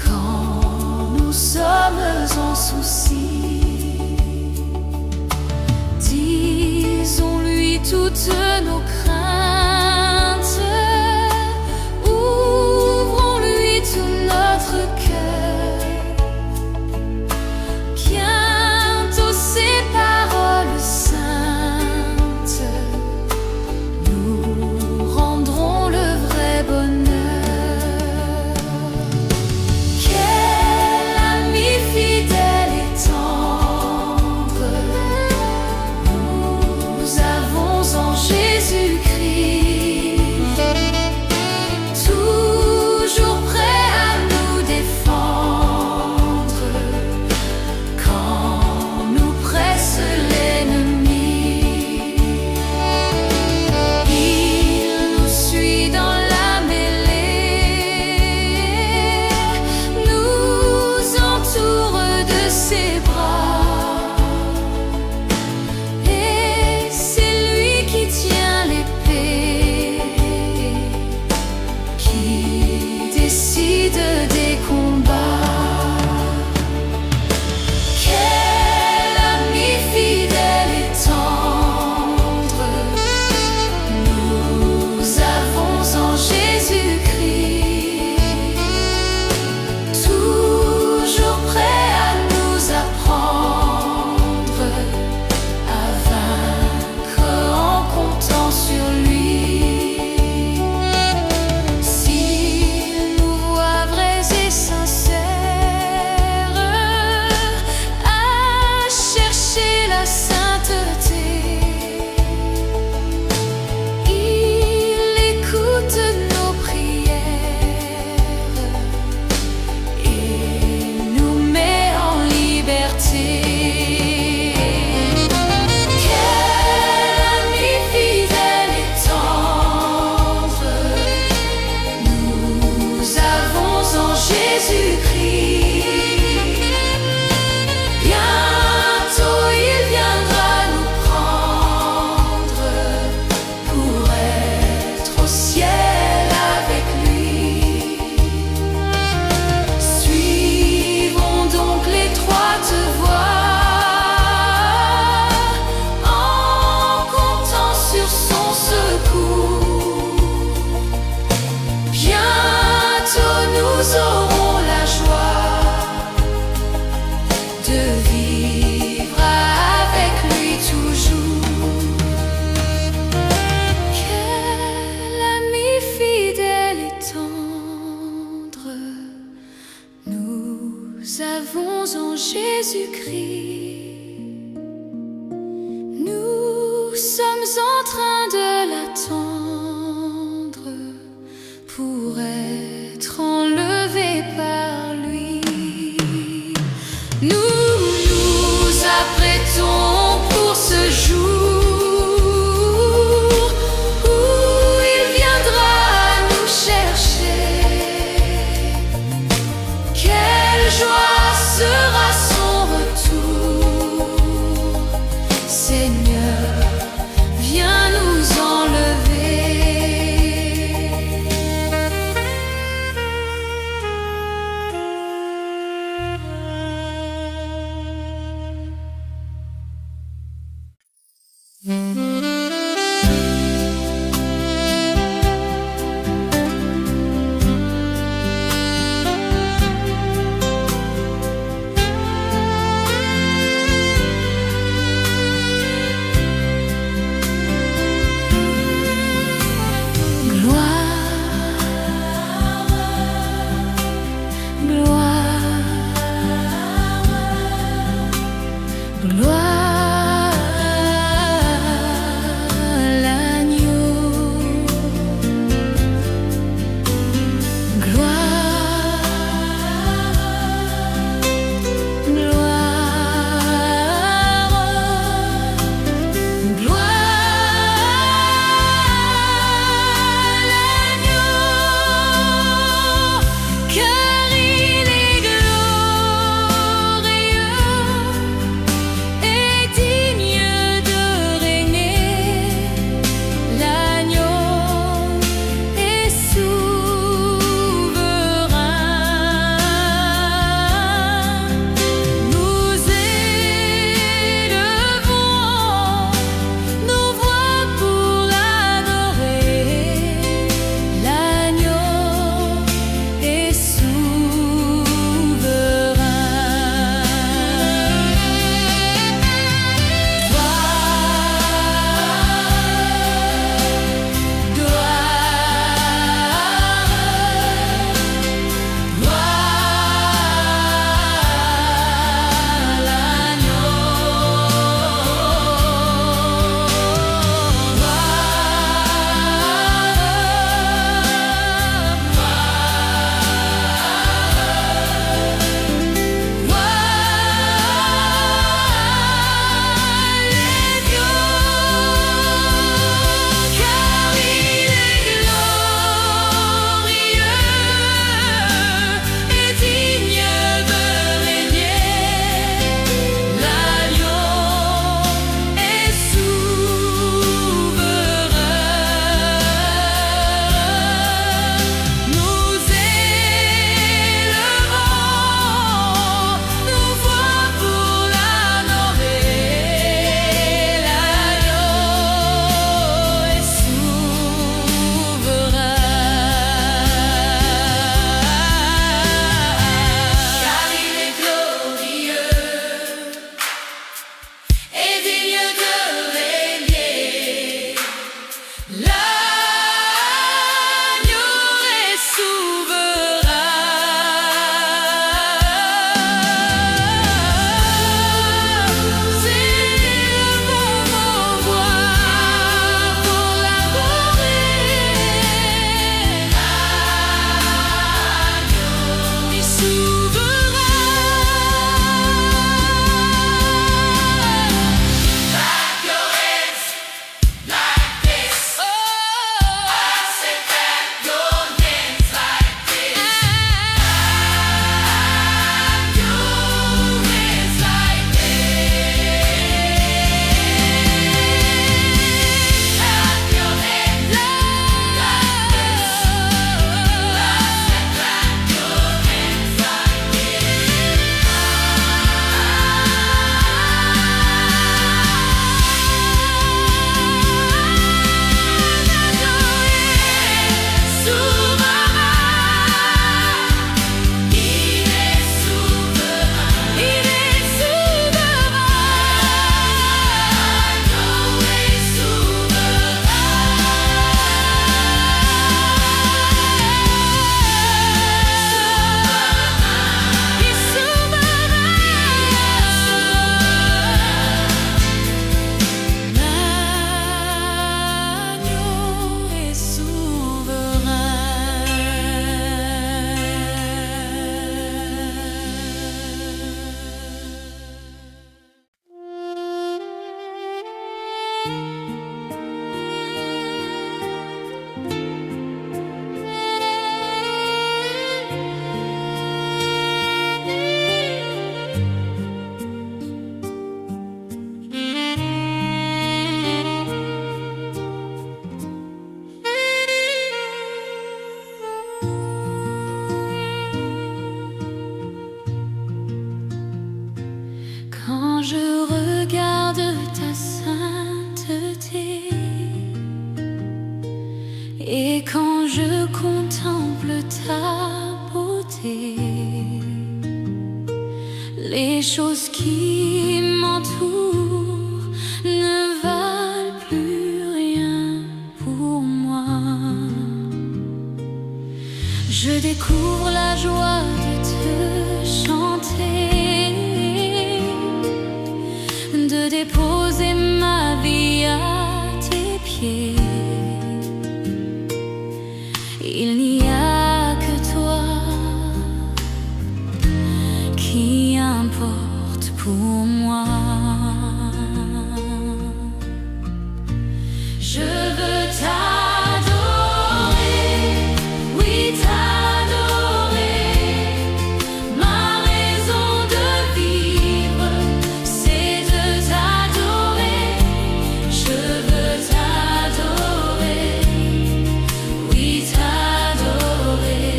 quand nous sommes en souci. Disons-lui toutes nos craintes, ouvrons-lui tout notre cœur. Bientôt ses paroles saintes nous rendront le vrai bonheur. sommes en train de l'attendre pour être enlevés par lui. Nous nous apprêtons pour ce jour où il viendra nous chercher. Quelle joie sera son retour. Seigneur, viens nous enlever. Gloire, Quand je regarde ta sainteté et quand je contemple ta beauté, les choses qui m'entourent ne valent plus rien pour moi. Je découvre la joie de te chanter, de déposer ma vie à tes pieds. Il n'y a que toi qui importe pour moi. Je veux t'adorer, oui t'adorer. Ma raison de vivre, c'est de t'adorer. Je veux t'adorer, oui t'adorer.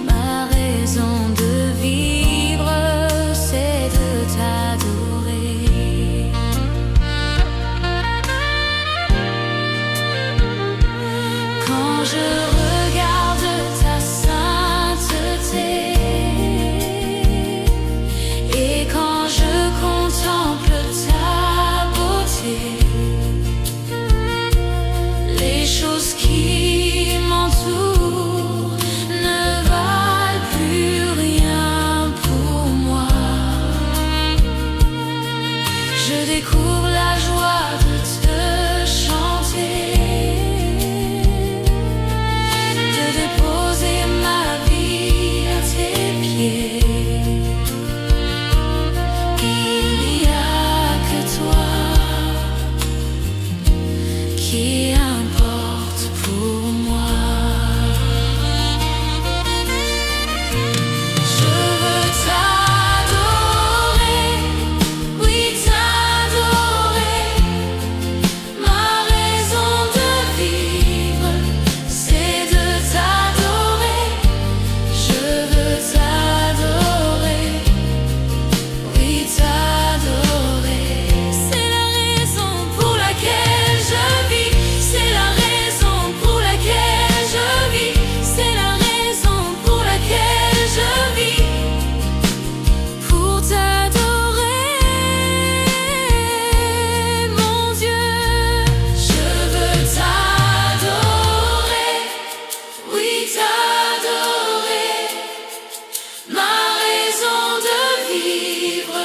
Ma raison de vivre, c'est de t'adorer. Quand je regarde ta sainteté et quand je contemple ta beauté, les choses qui m'entourent ne valent plus rien pour moi. Je découvre la joie de te chanter, de déposer ma vie à tes pieds. Il n'y a que toi qui importe pour moi. Je veux t'adorer, oui t'adorer. Ma raison de vivre, c'est de t'adorer. Je veux t'adorer, oui t'adorer. C'est la raison pour laquelle je vis. C'est la raison pour laquelle je vis. C'est la raison pour laquelle je vis. Pour t'adorer, mon Dieu. Je veux t'adorer, oui t'adorer. Ma raison de vivre,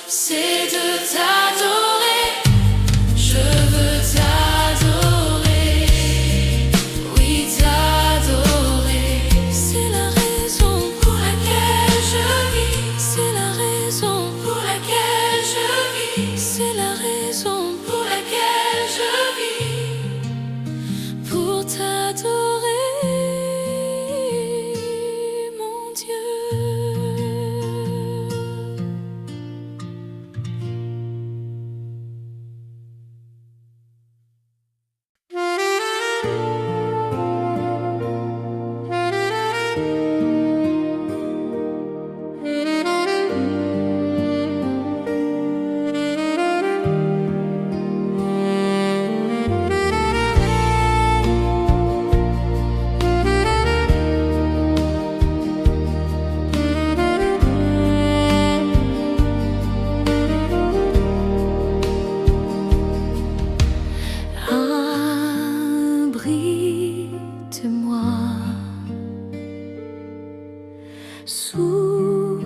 c'est de t'adorer. Je veux t'adorer, oui t'adorer. C'est la raison pour laquelle je vis. C'est la raison pour laquelle je vis. C'est la raison pour laquelle je vis. Pour t'adorer, mon Dieu. Abrite-moi sous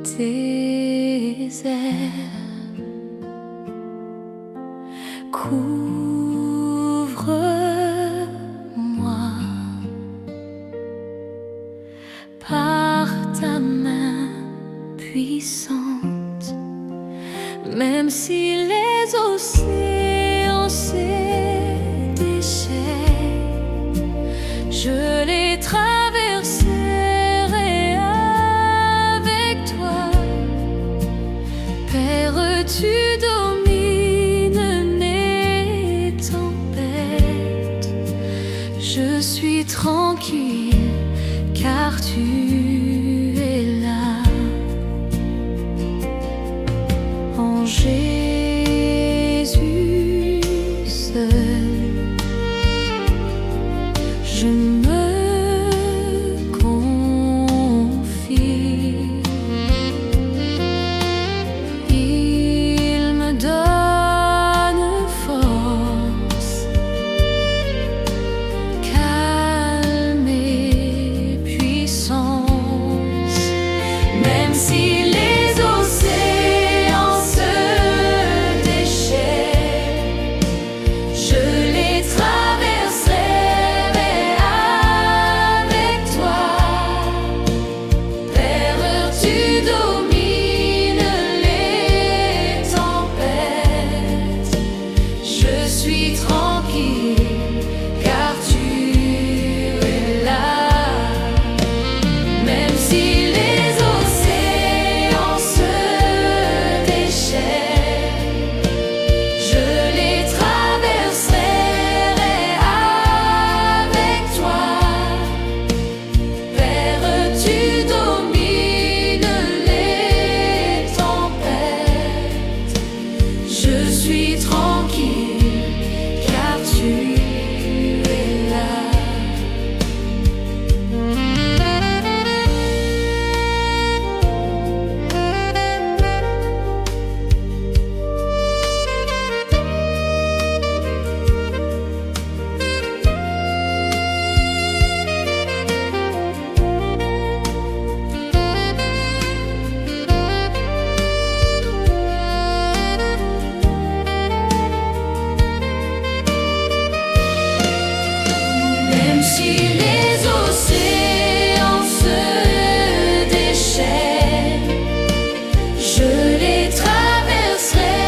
tes ailes, couvre-moi par ta main puissante, même si les océans car tu es là. En Jésus seul, je me confie. Il me donne force, calme et puissance. Même si les océans se déchaînent, je les traverserai avec toi. Père, tu domines les tempêtes. Je suis tranquille car tu es là. Même si les océans se déchaînent, je les traverserai avec toi. Père, tu domines les tempêtes. Je suis tranquille car tu es là. Même si les océans se déchaînent, je les traverserai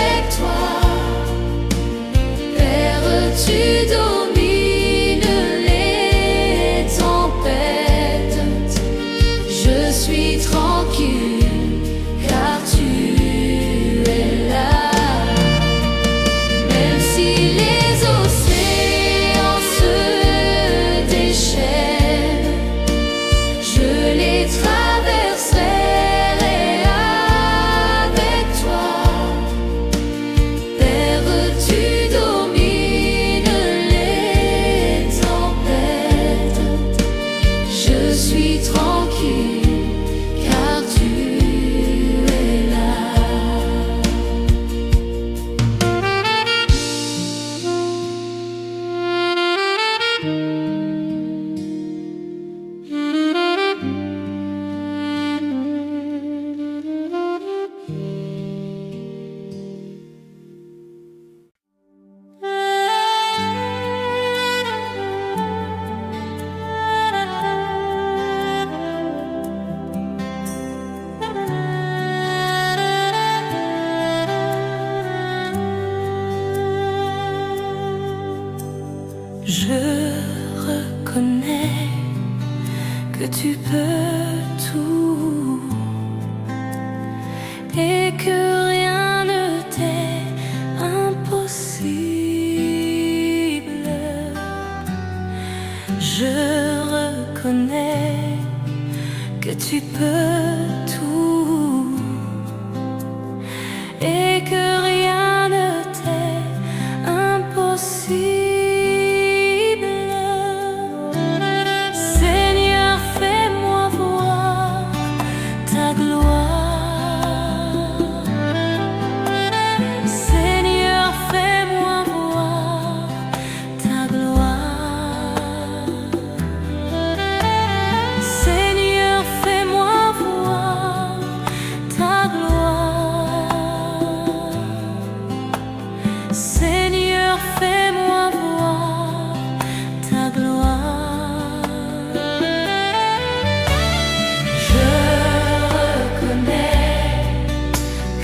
avec toi. Père, tu domines les tempêtes. Je suis tranquille car tu es là. Même si les océans se déchaînent, je les traverserai avec toi. Père, tu domines les tempêtes. Je suis tranquille car tu es là. Je reconnais que tu peux tout et que rien ne t'est impossible. Je reconnais que tu peux tout et que rien ne t'est impossible. Seigneur, fais-moi voir ta gloire. Seigneur, fais-moi voir ta gloire. Seigneur, fais-moi voir ta gloire. Seigneur, fais-moi voir ta gloire. Je reconnais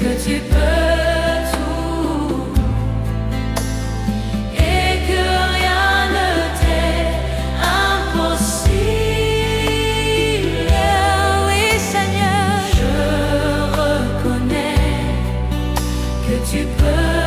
que tu peux tout et que rien ne t'est impossible. Oui, Seigneur, je reconnais que tu peux